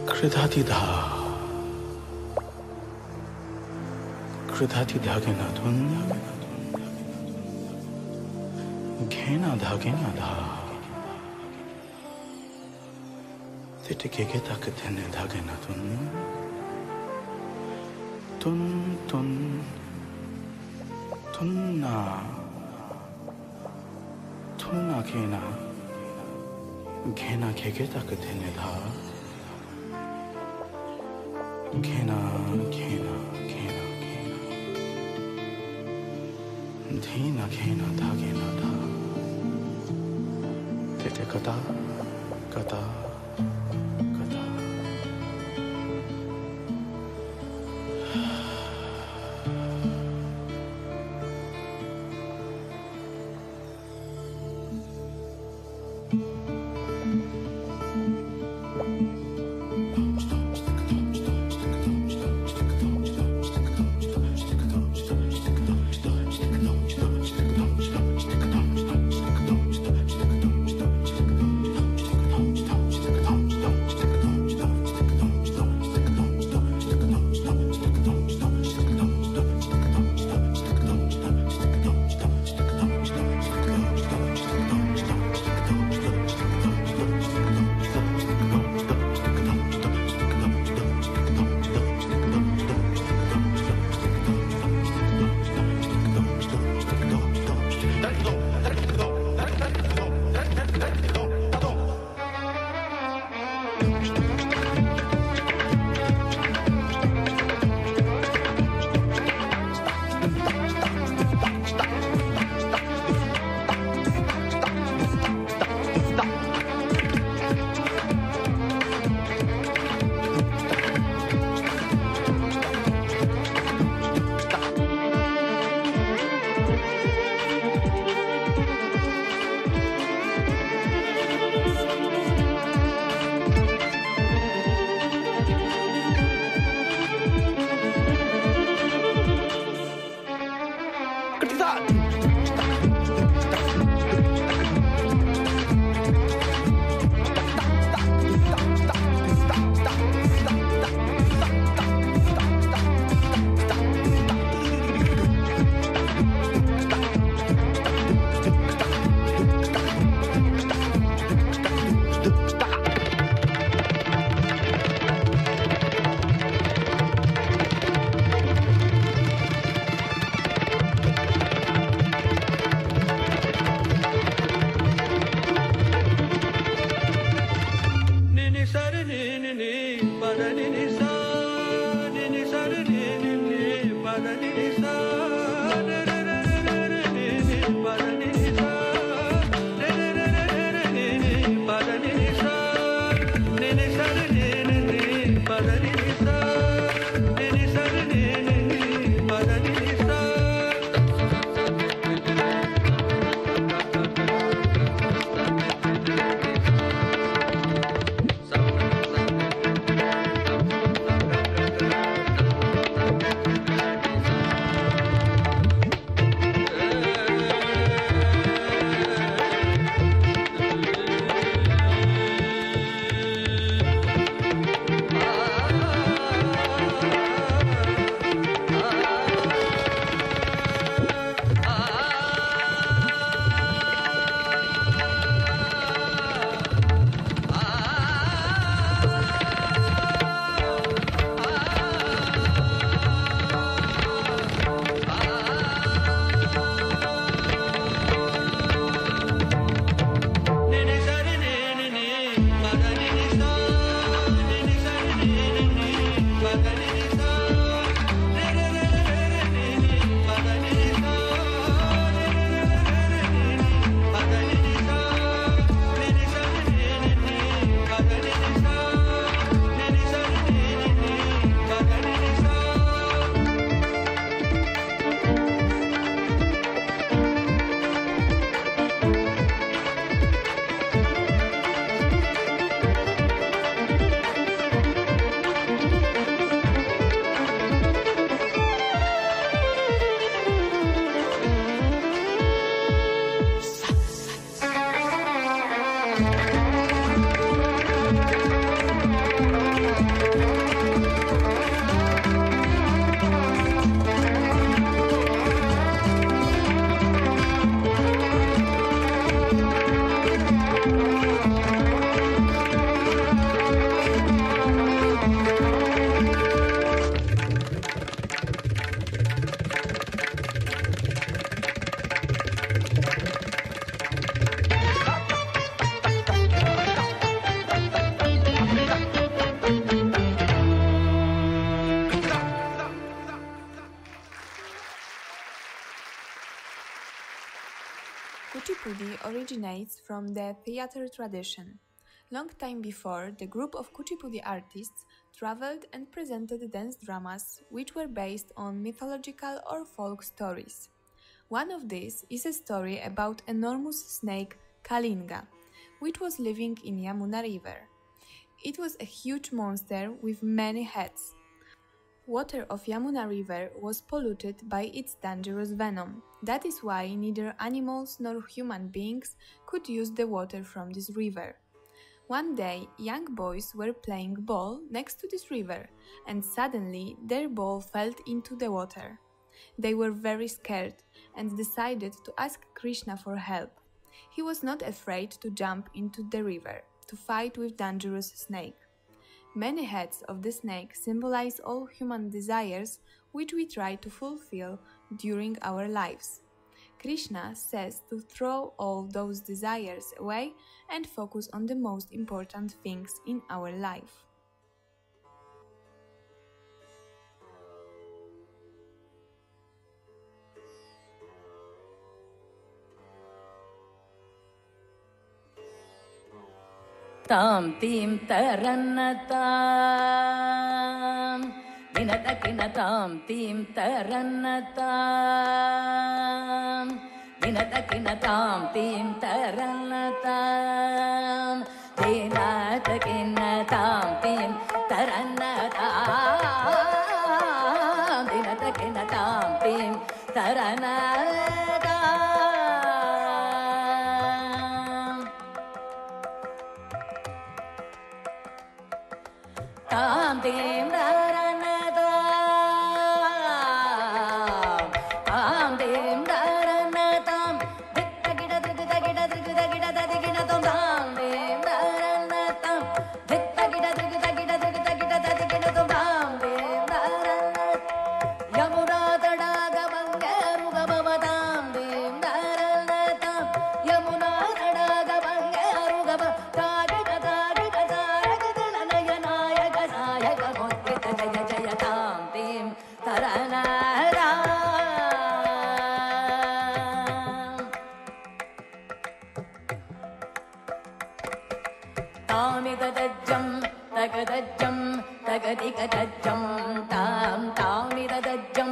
कृधातिधा कृधातिधागेनाथुन घेनाधागेनाधा तिटिकेकेताकथेनेधागेनाथुन तुन तुन तुन्ना तुना घेना घेना केकेताकथेनेधा घेना घेना घेना घेना धीना घेना धा घेना धा तेते कथा कथा कथा Kuchipudi originates from the theater tradition. Long time before, the group of Kuchipudi artists traveled and presented dance dramas which were based on mythological or folk stories. One of these is a story about enormous snake Kalinga, which was living in Yamuna River. It was a huge monster with many heads. Water of Yamuna River was polluted by its dangerous venom. That is why neither animals nor human beings could use the water from this river. One day, young boys were playing ball next to this river, and suddenly their ball fell into the water. They were very scared and decided to ask Krishna for help. He was not afraid to jump into the river to fight with dangerous snake. Many heads of the snake symbolize all human desires which we try to fulfill during our lives. Krishna says to throw all those desires away and focus on the most important things in our life. Tam tim taranatam Vinatakinam tim taranatam Vinatakinam tim taranatam Vinatakinam tim taranatam Vinatakinam tim taranatam Tam tim taranatam Tam tim taranatam Vittagida drigida drigida gida dadigina tam Tam tim taranatam Vittagida drigida gida dadigina tam Tam tim taranatam Yamuna tadaga bangaru gabavatam Tim taranatam Yamuna tadaga bangaru gabavatam Tamidadajam, tagadajam, tagadigadajam, tam tamidadajam,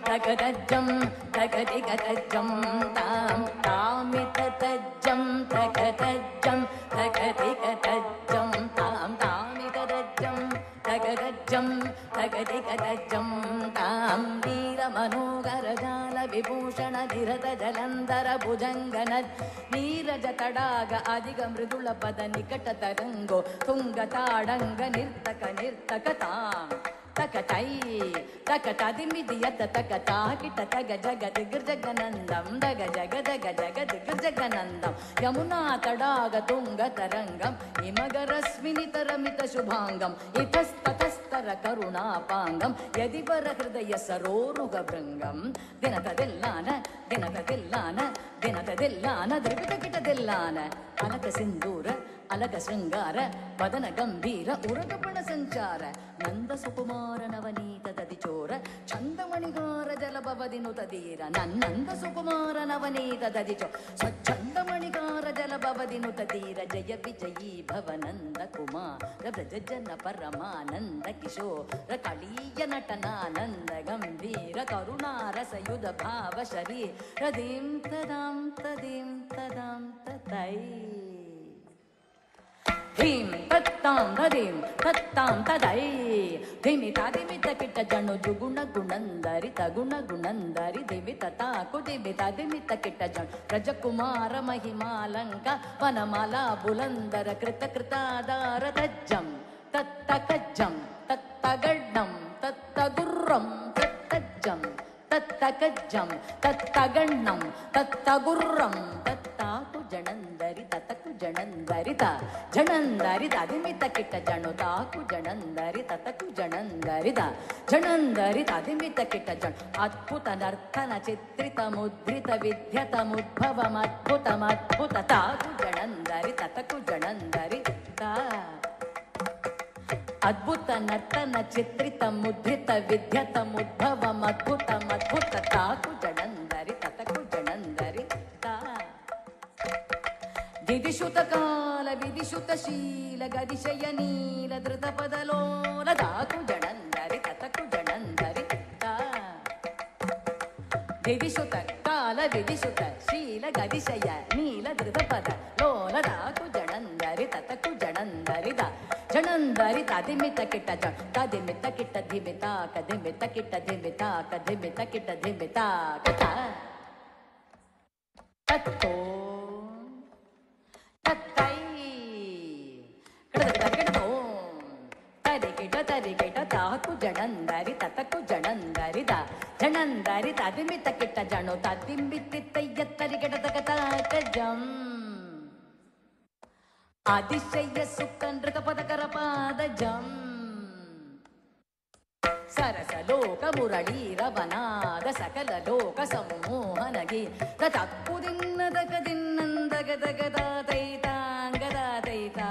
tagadajam, tagadigadajam, tam tamidadajam, tagadajam, tagadigadajam, tam tamidadajam, tagadajam, tagadigadajam, tam Veeramanogara Vibhushana Dhirata Jalandhara Bhujanganad Neeraja Tadaga Adiga Mridula Pada Nikata Tarango Tunga Tadanga Nirtaka Tam Takatai Takatadimidiyata Takata Kita Taga Jagad Girjaganandam Daga Jagadaga Jagad Girjaganandam Yamuna Tadaga Tunga Tarangam Imagarasmini Taramita Shubhangam Itastatastara Karuna Pangam Yadivara Hridaya Saroruga Brangam Dinatadillana Dinatadillana Dinatadillana Drivitakita Dillana Alaka Sindura Alaka Sringara Padana Gambira Uragapana Sanchara Nanda Sukumara Navanita Dadichora Chandamanigara Jalabavadinutadira Nanda Sukumara Navanita Dadicho Chandamanigara Jalabavadinutadira Jaya Vijayi Bhavananda Kumara Brajajana Paramananda Kisho Rakaliya Natanananda Gambira Karuna Rasayuda Bhava Shari Radim Tadam Tadim Tadam Tatai Dhim tattam tadai Dhimita dhimita kita janu juguna gunandari Taguna gunandari dhimita taku dhimita dhimita kita janu Rajakumara mahimalanka Vanamala bulandara krita kritadara tajjam Tattakajjam tattagaddam tattagurram tattajjam Tattakajjam tattagannam tattagurram Tattaku janandari tataku janandari ta Janandari ta dimita kita janu taku janandari tataku janandari ta Janandari ta dimita kita janu Adbhuta narthana chitrita mudrita vidyata mudbhavam adbhutam adbhuta taku janandari tataku janandari ta Adbhuta nartana chitrita mudrita vidyata mudbhavam adbhutam adbhuta taku janandari tataku janandari ta ದಿದಿಶುತ ಕಾಲ ವಿದಿಶುತ ಶೀಲ ಗದಿಶಯ ನೀಲ ಧೃತ ಪದಲೋಲ ಧಾತು ಜಡಂದರಿ ತತಕು ಜಡಂದರಿ ದಿದಿಶುತ ಕಾಲ ವಿದಿಶುತ ಶೀಲ ಗದಿಶಯ ನೀಲ ಧೃತ ಪದ ಲೋಲ ಧಾತು ಜಡಂದರಿ ತತಕು ಜಡಂದರಿ the ಜಡಂದರಿ ತದಿಮಿತ Kitta ಜ ತದಿಮಿತ Kitta ಧಿಮಿತ ಕದಿಮಿತ Kitta ಧಿಮಿತ ಕದಿಮಿತ Kitta ಧಿಮಿತ ಕಥ ತತ್ತೋ ತತ್ತೈ ಕಡದೋ ತರಿಗಿಟ ತರಿಗಿಟ ತಾಕು ಜಡಂದರಿ ತತಕು ಜಡಂದರಿ the ಜಡಂದರಿ ತದಿಮಿತ Kitta ಜಣು ತದಿಮಿತ್ತಿತ್ತಯ್ಯ ತರಿಗಿಟ ತಕ ಜಂ ಆದಿಶಯ್ಯ ಸುಖ ನೃತ ಪದಕರ ಪಾದ ಜಂ ಸರಸ ಲೋಕ ಮುರಳೀರವನಾದ ಸಕಲ ಲೋಕ ಸಮೋಹನಗಿ ತಕ್ಕು ದಿನ್ನದಕ ದಿನ್ನಂದಗ ದಗದ ತೈತಾಂಗದ ತೈತಾ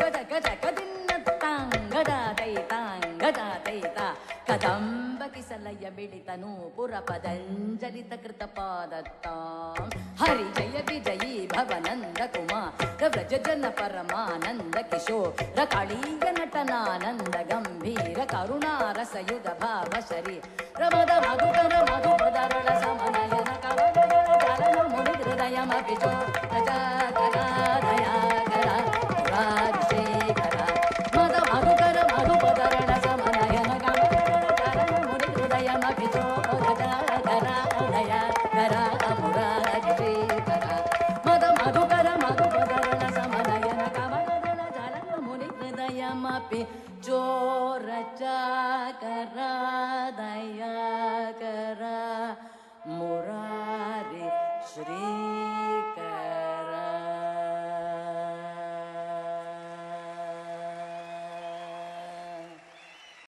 ಗದಕ ಚಕ ದಿನ್ನತ್ತಾಂಗದ ತೈತಾಂಗದ ತೈತಾ ಕದಂಬ ಕಿಸಲಯ ಬಿಳಿತನು ಪುರ ಪದಂಜಲಿತ ಕೃತ ಪಾದತ್ತಾಂ ಹರಿ ಜಯ ವಿಜಯೀ ಭವನಂದ ಕುಮಾರ ವ್ರಜ ಜನ ಪರಮಾನಂದ ಕಿಶೋರ ಕಾಳೀಯ ನಟನಾನಂದ ಗಂಭೀರ ಕರುಣಾರಸಯುಧ ಭಾವ ಶರೀ ರಮದ ಮಧುಕರ ಮಧುಪದರಳ ಸಮನಯನ ಕವನ ಮುನಿ ಹೃದಯ ಮಪಿಚೋ ರಜಾಕರ ದಯಾಕರ ರಾಜಶೇಖರ ಮದ ಮಧುಕರ ಮಧುಪದರಳ ಸಮನಯನ ಕವನ ಮುನಿ ಹೃದಯ ಮಪಿಚೋ ರಜಾಕರ ದಯಾಕರ ಮುರಾಜಶೇಖರ ಮದ ಮಧುಕರ ಮಧುಪದರಳ ಸಮನಯನ ಕವನ ಮುನಿ ಹೃದಯ ಮಪಿ